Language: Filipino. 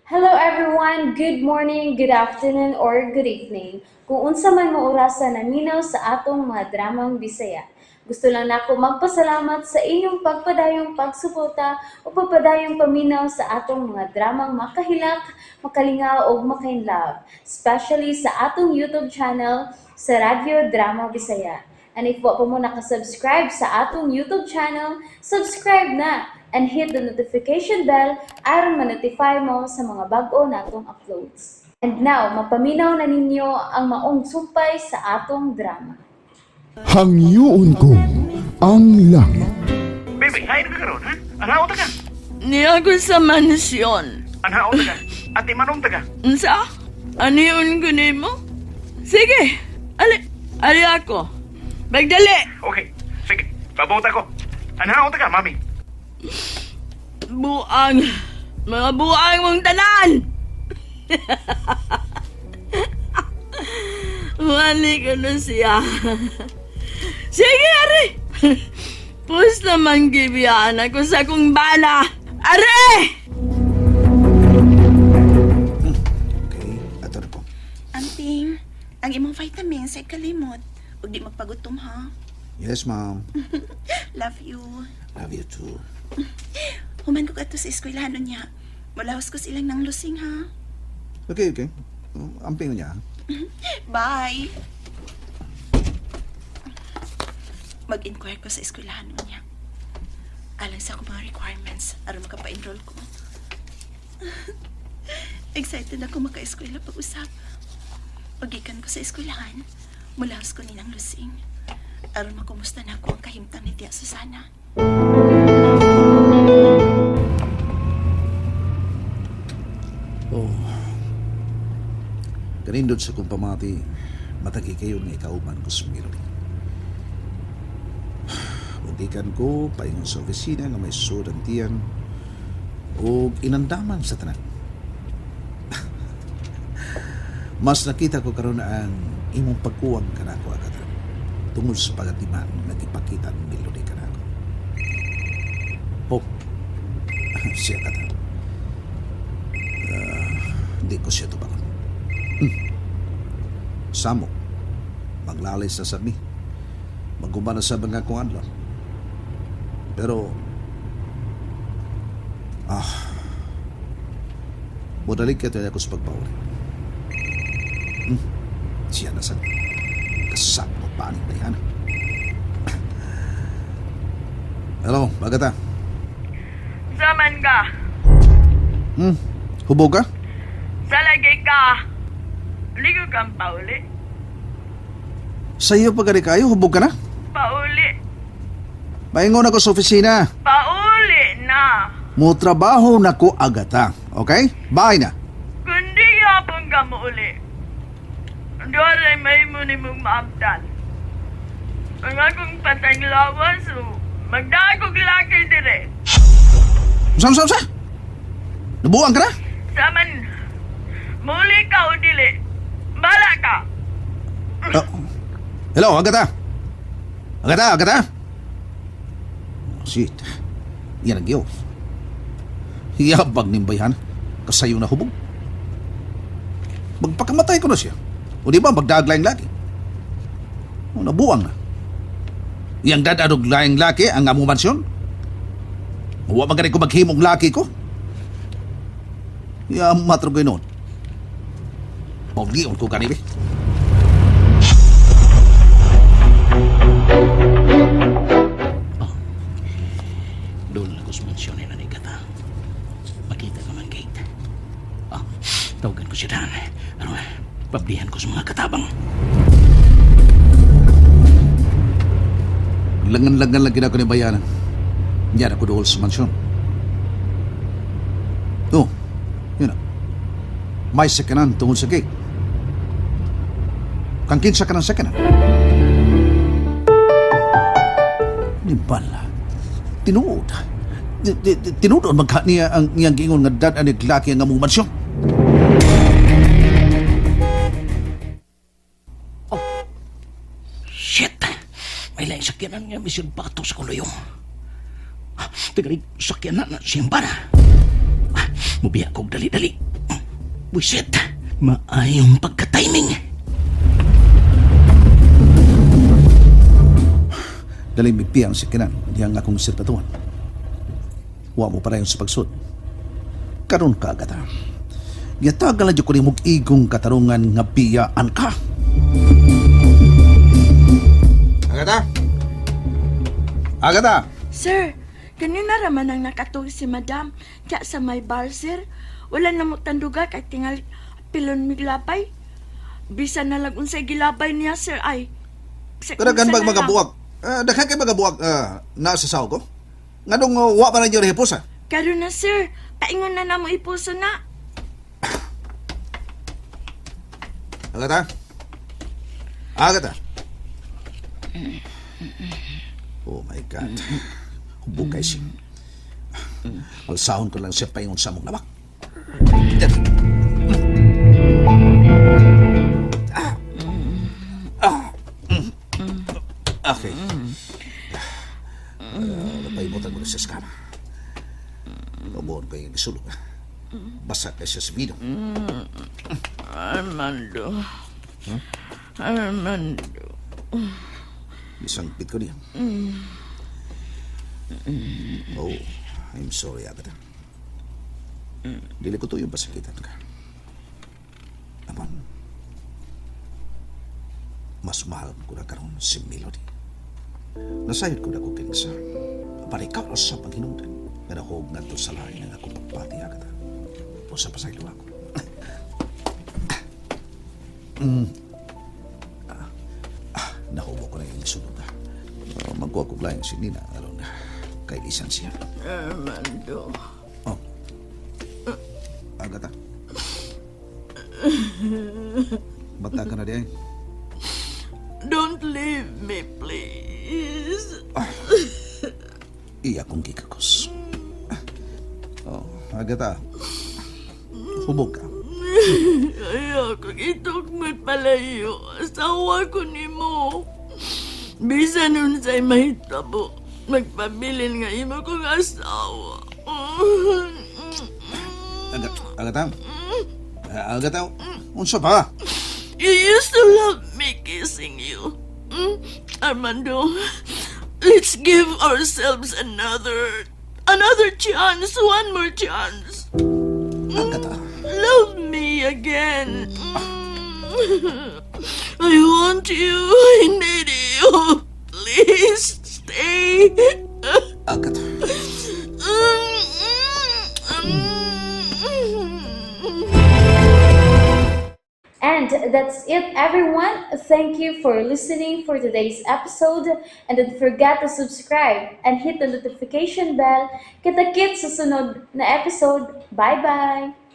Hello everyone, good morning, good afternoon, or good evening. Kung unsa man mo orasan naminaw sa atong mga dramang Bisaya. Gusto lang nako magpasalamat sa inyong pagpadayong pagsuporta o pagpadayong paminaw sa atong mga dramang makahilak, makalingaw o makainlove, especially sa atong YouTube channel sa Radyo Drama Bisaya. And if wa pa mo nakasubscribe sa atong YouTube channel, subscribe na and hit the notification bell aron ma-notify mo sa mga bag-o natong uploads. And now, mapaminaw na ninyo ang maong sumpay sa atong drama. Hangyoon ko ang langit. Baby, hain ka karon, ha? Anao ta ka? Niya ko sa mansyon. Anao ta ka? Ati manong ta ka? Unsa? Ano yun ko mo? Sige, ali ako. Magdali! Okay, sige. Pabuta ko. Anao ta ka, mami? Buang. Mga buang mong tanan! Wali ko na siya. Sige, Ari! Pus naman gibiyaan ako sa kong bana. Ari! Okay, ato na po. Amping, ang imong vitamins ay kalimot. Huwag di magpagutom, ha? Yes, ma'am. Love you. Love you too. Human ko kato sa eskwelahan niya. Malahos ko silang ng lusing, ha? Okay. Amping niya. Bye! Mag-inquire ko sa eskwelahan niya. Alang sa akong mga requirements aron makapa-enroll ko. Excited ako maka-eskwela pag-usap. Pagikan ko sa eskwelahan, mulahos ko ninang lusing. Aron makumusta na ako ang kahimtang ni Tia Susana. Oh. Kanindot sa kong pamati, matagi kayo nga ikauman ko sa Melody. Buntikan ko, paingon sa opisina nga may sudantiyan o inandaman sa tanan. Mas nakita ko karon ang imong pagkuwang kanako agad tungod sa pagatiman na ipakita ng Melody kanako. Oh, siya kata. Hindi ko siya tubangon. Samo, maglalay sa sami. Magumana sa mga kung anlan. Pero, modalig ka tayo ako sa pagpawari. Siya na sa kasak mo panik na yan. Hello, bagata. Saman ka. Hubog ka? Sa lagi ka. Ligo kang pauli. Sa iyo pagkari kayo, hubog ka na? Pauli. Maingon ako sa opisina. Pauli na. Mo trabaho na ko agata. Okay? Bye na. Kundi yapon ka mo uli. Doon may muni mong maabdan. Ang akong patang lawas, magdagog laki dire. Sa? Nabuang ka na? Saman, muli ka o dili. Bala ka. Oh. Hello, Agata. Agata. Oh, shit. Yan ang giyos. Hiyabag ng bayhan. Kasayo na hubog. Magpakamatay ko na siya. O di ba, magdaglayang laki. O, nabuang na. Yang dadadog layang laki ang among mansyon. Huwag magaling ko maghimong laki ko. Matro ko noon. Pagdiyon ko kanili. Doon ako sa mansyon na ni Gata. Makita ka man gate. Tawagan ko siya daan. Pablihan ko sa mga katabang. Langan-langan lang ginako ni bayanan. Yan ako doon sa mansyon. Oh, yun na. May sekanan tungod sa gate. Kang kinsa ka ng sekanan. Nimbala. Tinuod. Tinuod magka niya ang iyang gingon nga dad anig laki ang among mansyon. Shit! May laing sakyanan nga misyon pato sa kuluyong. Tagalig sakyanan na siyang bana. Mubiya kong dali-dali. Wisit, maayong pagka-timing. Dali mi piyang si Kinan, diyang akong sirtatuan. Wa mo para yung sa pagsud. Karon ka agata. Giyatagal na dyan ko rin mong igong katarungan nga biyaan ka. Agata! Agata! Sir, kanina raman ang nakatog si madam. Kaya sa may bar, sir. Wala na mo tanduga kay tingal pilon miglapay. Bisa na lang unsay gilabay niya, sir, ay. Kadagan bag magabuwag. Daghan kay magabuwag nasa saw ko. Nganong wa pa na dyan rehipusan? Karon na, sir. Paingon na namo ipuso na. Agata? Agata? Oh my God. Hubog kay siya. Alsahon ko lang siya paingon sa mong labak. Okay. Napaimutan ko na siya sa kama. Kabuhan ko yung gisulog. Basa ka siya sa video. Armando. Armando. Isangpit ko niya. Oh, I'm sorry, Agata. Dili ko to yung pasakitan ka. Aman, mas mahal ko na karon si Melody. Nasayod ko na ko kinsa. Para ikaw na sa panghinungdan. Pero huwag na to sa lahi ng akong pagpati, Agata. O sa pasaylo ako. Nahubo ko na yung isunod na. Magkuha ko lang si Nina. Alam na, kay lisansya. Armando. Oh. Agata. Bata ka na diyan. Don't leave me, please. Iya kong gigakos. Oh, Agata. Hubog ka. Ayoko itok mo'y palayo. Asawa ko ni mo. Bisa nun sa'y mahitabo. Magpabilin nga imo kong asawa. Agata. Agata. Unsa ba? You used to love me kissing you. Armando, let's give ourselves another chance, one more chance. Agata. Love me again. I want you. I need you. Please stay. Agata. And that's it, everyone. Thank you for listening for today's episode. And don't forget to subscribe and hit the notification bell. Kita-kits sa sunod na episode. Bye-bye!